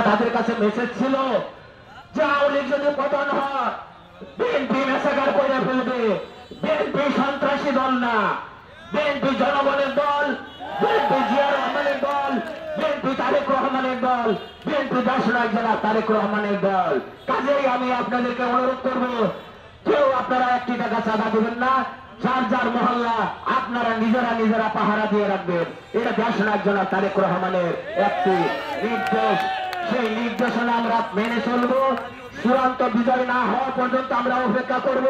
তাদের কাছে মেসেজ ছিল যে আওয়ামী লীগ যদি পতন হয় বিএনপি মেসাকার করে ফেলবে। বিএনপি সন্ত্রাসী দল না, বিএনপি জনগণের দল, বিএনপি জিয়া রহমানের দল, বিএনপি তারেক রহমানের দল, বিএনপি দেশনায়ক জনাব তারেক রহমানের দল। কাজেই আমি আপনাদেরকে অনুরোধ করব, কেউ আপনারা 1 টাকা চাঁদা দেবেন না, যার যার মহল্লা আপনারা নিজেরা পাহারা দিয়ে রাখবেন। এটা দেশনায়ক জনাব তারেক রহমানের একটি নির্দেশ। সেই নির্দেশনা আমরা মেনে চলবো। চূড়ান্ত বিজয় না হওয়া পর্যন্ত আমরা অপেক্ষা করব।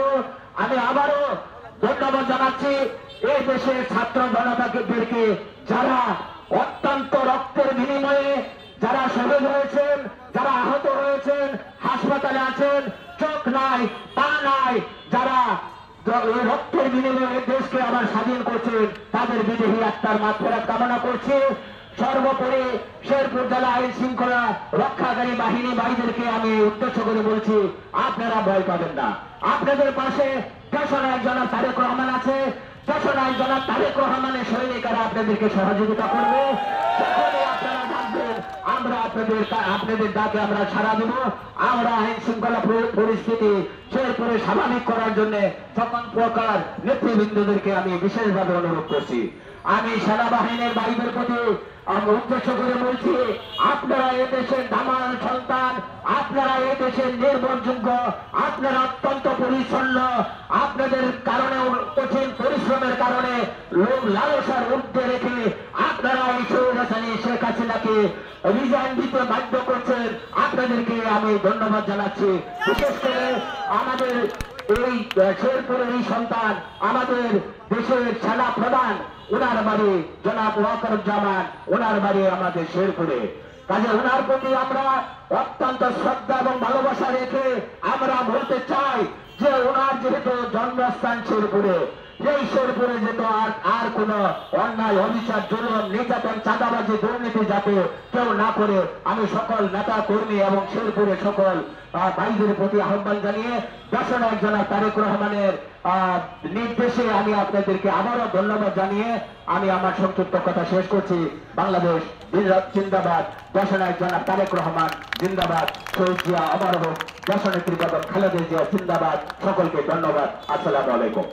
আমি আবারও ধন্যবাদ জানাচ্ছি এই দেশের ছাত্র জনতাকে, যারা অত্যন্ত রক্তের বিনিময়ে যারা শহীদ হয়েছেন, যারা আহত হয়েছেন, হাসপাতালে আছেন, চোখ নাই, পা নাই, যারা রক্তের বিনিময়ে দেশকে আবার স্বাধীন করছেন, তাদের বিদেহী আত্মার মাগফিরাত কামনা করছি। সর্বোপরি শেরপুর জেলা আইন শৃঙ্খলা রক্ষাকারী বাহিনী ভাইদেরকে আমি উদ্দেশ্য করে বলছি, আপনারা ভয় পাবেন না। আপনাদের পাশে দেশনায়ক জনাব তারেক রহমান আছে। দেশনায়ক জনাব তারেক রহমানের সৈনিকেরা আপনাদেরকে সহযোগিতা করবে। যখনই আপনারা ডাকবেন আমরা আপনাদের ডাকে আমরা সাড়া দেব। আমরা আইন শৃঙ্খলা পরিস্থিতি শেরপুরে স্বাভাবিক করার জন্য সকল প্রকার নেতৃবৃন্দদেরকে আমি বিশেষভাবে অনুরোধ করছি। আমি সেনাবাহিনীর ভাইদের প্রতি উদ্দেশ্য করে বলছি, আপনারা এদেশের দামাল সন্তান, আপনারা এদেশের নির্ভরযোগ্য, আপনারা অত্যন্ত পরিচ্ছন্ন। আপনাদের কারণে, কঠিন পরিশ্রমের কারণে, লোক লালসার ঊর্ধ্বে রেখে আপনারা এই স্বৈরাচারী শেখ হাসিনাকে রিজাইন দিতে বাধ্য করছেন। আপনাদেরকে আমি ধন্যবাদ জানাচ্ছি। বিশেষ করে আমাদের এই শেরপুরের এই সন্তান, আমাদের দেশের সেনা প্রধান, ওনার বাড়ি জনাব ওয়াকারুজ্জামান, ওনার বাড়ি আমাদের শেরপুরে। কাজে ওনার প্রতি আমরা অত্যন্ত শ্রদ্ধা এবং ভালোবাসা রেখে আমরা বলতে চাই যে ওনার যেহেতু জন্মস্থান শেরপুরে, এই শেরপুরে যেহেতু আর কোন অন্যায়, অবিচার, জুলুম, নির্যাতন, চাঁদাবাজি, দুর্নীতি যাতে কেউ না করে, আমি সকল নেতা কর্মী এবং শেরপুরে সকল ভাইদের প্রতি আহ্বান জানিয়ে দেশনায়ক জনাব তারেক রহমানের নির্দেশে আমি আপনাদেরকে আবারও ধন্যবাদ জানিয়ে আমি আমার সংক্ষিপ্ত কথা শেষ করছি। বাংলাদেশ জিন্দাবাদ, দেশনায়ক জনাব তারেক রহমান জিন্দাবাদ, শহীদ জিয়া অমর হোক, দেশনেত্রী বেগম খালেদা জিয়া জিন্দাবাদ। সকলকে ধন্যবাদ। আসসালামু আলাইকুম।